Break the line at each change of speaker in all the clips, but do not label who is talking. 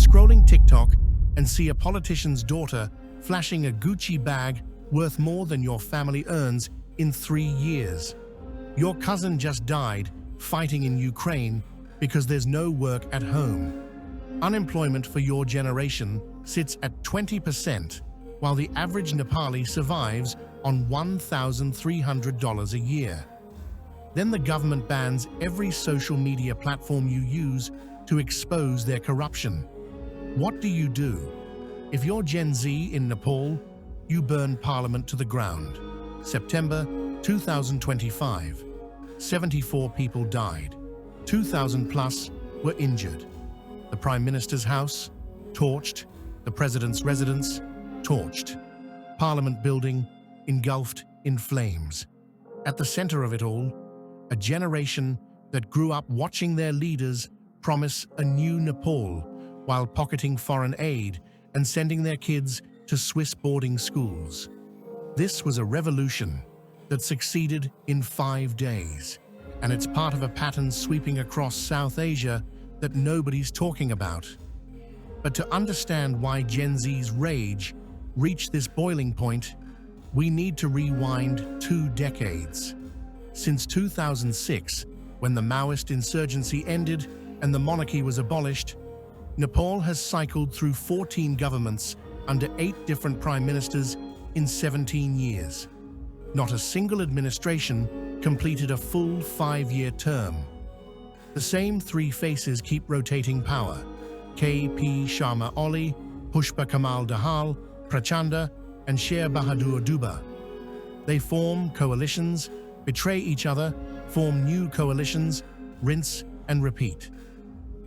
scrolling TikTok and see a politician's daughter flashing a Gucci bag worth more than your family earns in 3 years. Your cousin just died fighting in Ukraine because there's no work at home. Unemployment for your generation sits at 20%, while the average Nepali survives on $1,300 a year. Then the government bans every social media platform you use to expose their corruption. What do you do? If you're Gen Z in Nepal, you burn parliament to the ground. September 2025. 74 people died. 2,000 plus were injured. The Prime Minister's house, torched. The President's residence, torched. Parliament building, engulfed in flames. At the center of it all, a generation that grew up watching their leaders promise a new Nepal while pocketing foreign aid and sending their kids to Swiss boarding schools. This was a revolution that succeeded in 5 days, and it's part of a pattern sweeping across South Asia that nobody's talking about. But to understand why Gen Z's rage reached this boiling point, we need to rewind 2 decades. Since 2006, when the Maoist insurgency ended and the monarchy was abolished, Nepal has cycled through 14 governments under 8 different prime ministers in 17 years. Not a single administration completed a full 5-year term. The same 3 faces keep rotating power: K.P. Sharma Oli, Pushpa Kamal Dahal, Prachanda, and Sher Bahadur Dubba. They form coalitions, betray each other, form new coalitions, rinse and repeat.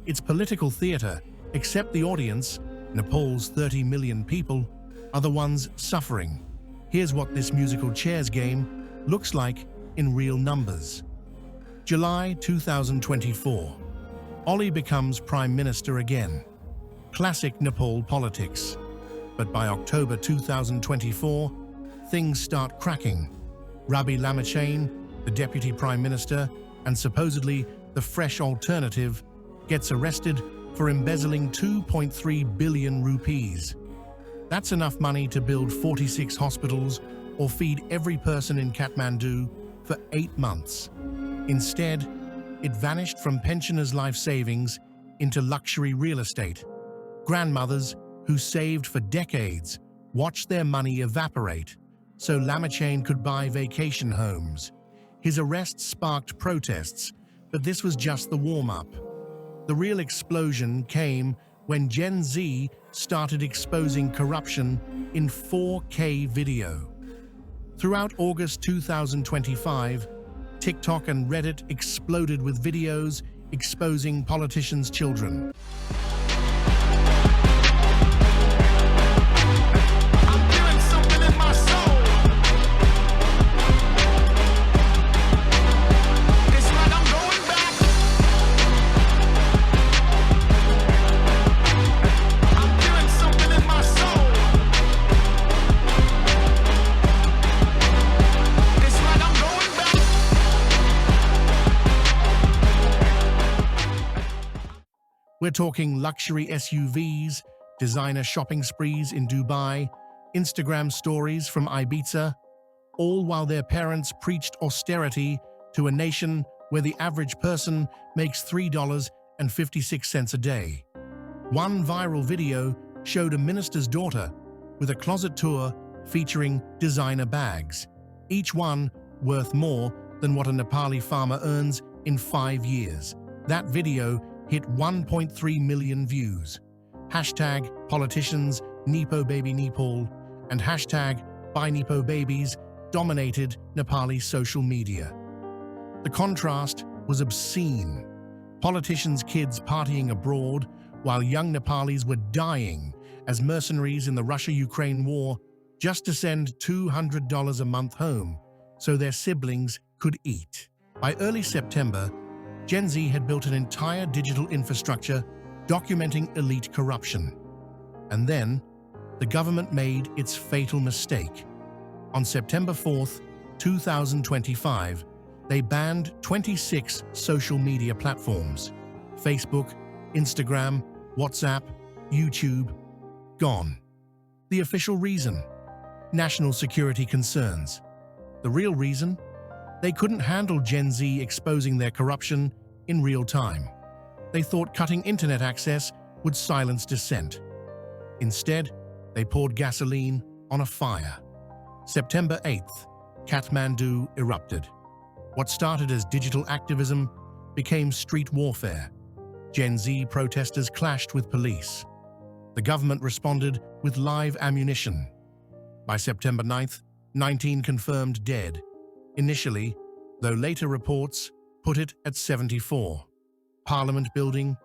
It's political theater, except the audience, Nepal's 30 million people, are the ones suffering. Here's what this musical chairs game looks like in real numbers. July 2024. Oli becomes Prime Minister again. Classic Nepal politics. But by October 2024, things start cracking. Rabi Lamachane, the Deputy Prime Minister and supposedly the fresh alternative, gets arrested for embezzling 2.3 billion rupees. That's enough money to build 46 hospitals or feed every person in Kathmandu for 8 months. Instead, it vanished from pensioners' life savings into luxury real estate. Grandmothers who saved for decades watched their money evaporate so Lamachane could buy vacation homes. His arrest sparked protests, but this was just the warm-up. The real explosion came when Gen Z started exposing corruption in 4K video. Throughout August 2025, TikTok and Reddit exploded with videos exposing politicians' children. We're talking luxury SUVs, designer shopping sprees in Dubai, Instagram stories from Ibiza, all while their parents preached austerity to a nation where the average person makes $3.56 a day. One viral video showed a minister's daughter with a closet tour featuring designer bags, each one worth more than what a Nepali farmer earns in 5 years. That video hit 1.3 million views. Hashtag politicians Nepo Baby Nepal and hashtag Buy Nepo Babies dominated Nepali social media. The contrast was obscene. Politicians' kids partying abroad while young Nepalis were dying as mercenaries in the Russia-Ukraine war just to send $200 a month home so their siblings could eat. By early September, Gen Z had built an entire digital infrastructure documenting elite corruption. And then, the government made its fatal mistake. On September 4th, 2025, they banned 26 social media platforms: Facebook, Instagram, WhatsApp, YouTube, gone. The official reason? National security concerns. The real reason? They couldn't handle Gen Z exposing their corruption in real time. They thought cutting internet access would silence dissent. Instead, they poured gasoline on a fire. September 8th, Kathmandu erupted. What started as digital activism became street warfare. Gen Z protesters clashed with police. The government responded with live ammunition. By September 9th, 19 confirmed dead. Initially, though later reports put it at 74. Parliament building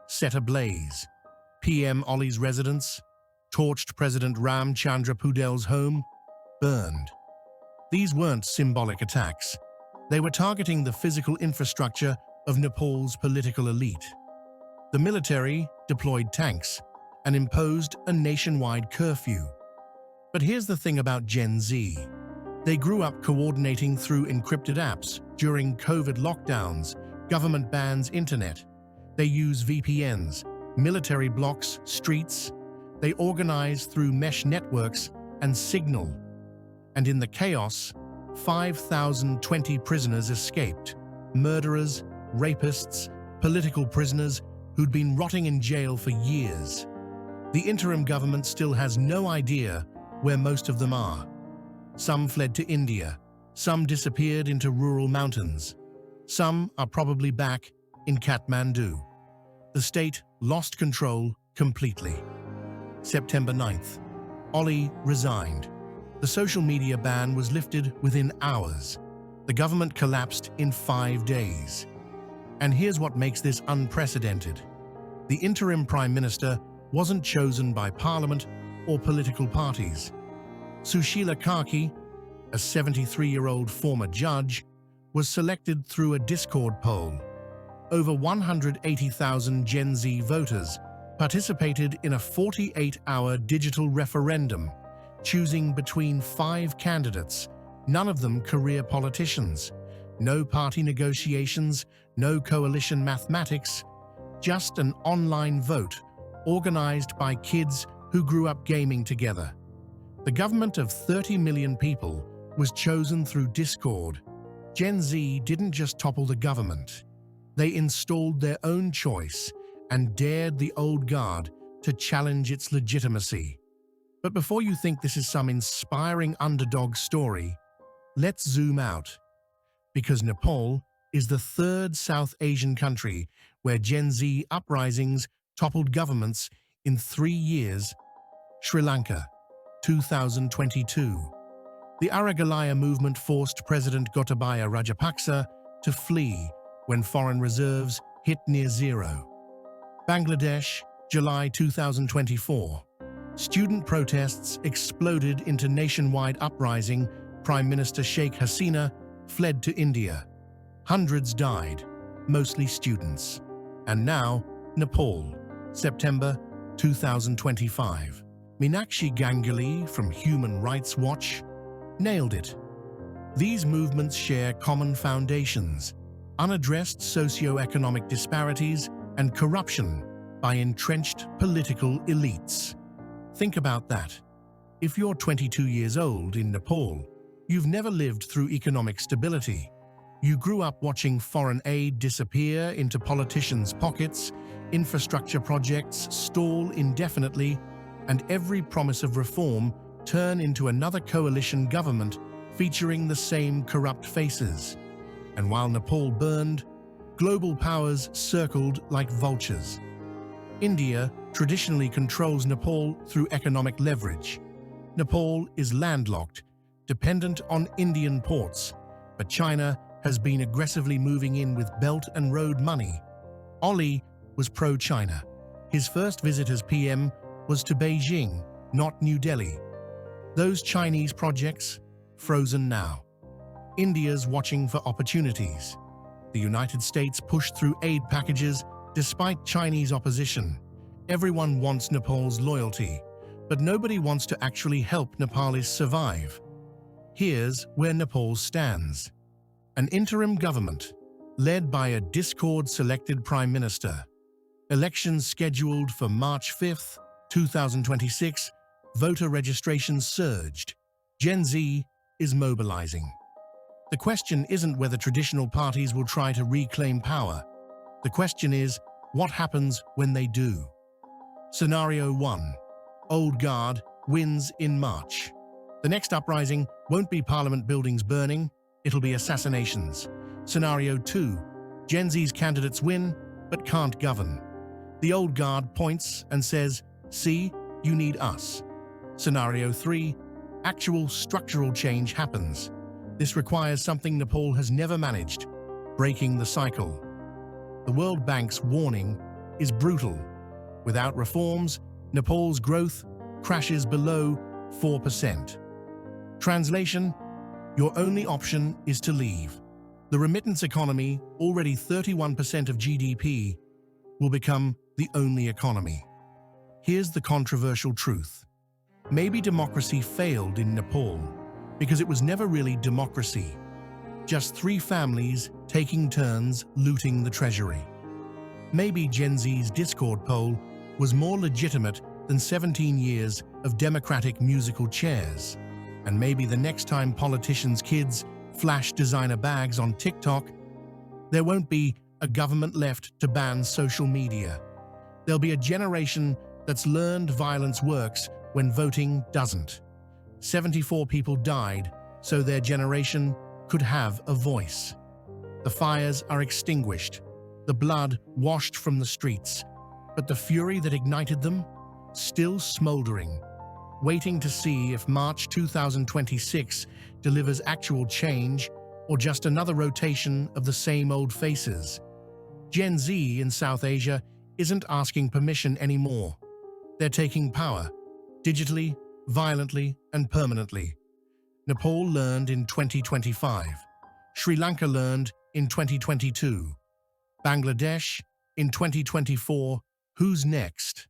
set ablaze. PM Ollie's residence, torched President Ram Chandra Poudel's home, burned. These weren't symbolic attacks. They were targeting the physical infrastructure of Nepal's political elite. The military deployed tanks and imposed a nationwide curfew. But here's the thing about Gen Z. They grew up coordinating through encrypted apps during COVID lockdowns, government bans internet. They use VPNs, military blocks, streets. They organize through mesh networks and Signal. And in the chaos, 5,020 prisoners escaped. Murderers, rapists, political prisoners who'd been rotting in jail for years. The interim government still has no idea where most of them are. Some fled to India. Some disappeared into rural mountains. Some are probably back in Kathmandu. The state lost control completely. September 9th. Ollie resigned. The social media ban was lifted within hours. The government collapsed in 5 days. And here's what makes this unprecedented. The interim prime minister wasn't chosen by parliament or political parties. Sushila Karki, a 73-year-old former judge, was selected through a Discord poll. Over 180,000 Gen Z voters participated in a 48-hour digital referendum, choosing between 5 candidates, none of them career politicians. No party negotiations, no coalition mathematics, just an online vote organized by kids who grew up gaming together. The government of 30 million people was chosen through Discord. Gen Z didn't just topple the government. They installed their own choice and dared the old guard to challenge its legitimacy. But before you think this is some inspiring underdog story, let's zoom out. Because Nepal is the 3rd South Asian country where Gen Z uprisings toppled governments in 3 years. Sri Lanka, 2022. The Aragalaya movement forced President Gotabaya Rajapaksa to flee when foreign reserves hit near zero. Bangladesh, July 2024. Student protests exploded into nationwide uprising. Prime Minister Sheikh Hasina fled to India. Hundreds died, mostly students. And now, Nepal, September 2025. Meenakshi Ganguly from Human Rights Watch nailed it. These movements share common foundations: unaddressed socio-economic disparities and corruption by entrenched political elites. Think about that. If you're 22 years old in Nepal, you've never lived through economic stability. You grew up watching foreign aid disappear into politicians' pockets, infrastructure projects stall indefinitely, and every promise of reform turn into another coalition government featuring the same corrupt faces. And while Nepal burned, global powers circled like vultures. India traditionally controls Nepal through economic leverage. Nepal is landlocked, dependent on Indian ports, but China has been aggressively moving in with Belt and Road money. Ollie was pro-China. His first visit as PM was to Beijing, not New Delhi. Those Chinese projects, frozen now. India's watching for opportunities. The United States pushed through aid packages despite Chinese opposition. Everyone wants Nepal's loyalty, but nobody wants to actually help Nepalis survive. Here's where Nepal stands. An interim government, led by a Discord-selected prime minister. Elections scheduled for March 5th, 2026, voter registration surged. Gen Z is mobilizing. The question isn't whether traditional parties will try to reclaim power. The question is, what happens when they do? Scenario 1. Old Guard wins in March. The next uprising won't be parliament buildings burning, it'll be assassinations. Scenario 2. Gen Z's candidates win, but can't govern. The Old Guard points and says, "See, you need us." Scenario 3. Actual structural change happens. This requires something Nepal has never managed: breaking the cycle. The World Bank's warning is brutal. Without reforms, Nepal's growth crashes below 4%. Translation: your only option is to leave. The remittance economy, already 31% of GDP, will become the only economy. Here's the controversial truth. Maybe democracy failed in Nepal because it was never really democracy. Just three families taking turns looting the treasury. Maybe Gen Z's Discord poll was more legitimate than 17 years of democratic musical chairs. And maybe the next time politicians' kids flash designer bags on TikTok, there won't be a government left to ban social media. There'll be a generation that's learned violence works when voting doesn't. 74 people died so their generation could have a voice. The fires are extinguished, the blood washed from the streets, but the fury that ignited them, still smoldering, waiting to see if March 2026 delivers actual change or just another rotation of the same old faces. Gen Z in South Asia isn't asking permission anymore. They're taking power, digitally, violently, and permanently. Nepal learned in 2025. Sri Lanka learned in 2022. Bangladesh in 2024. Who's next?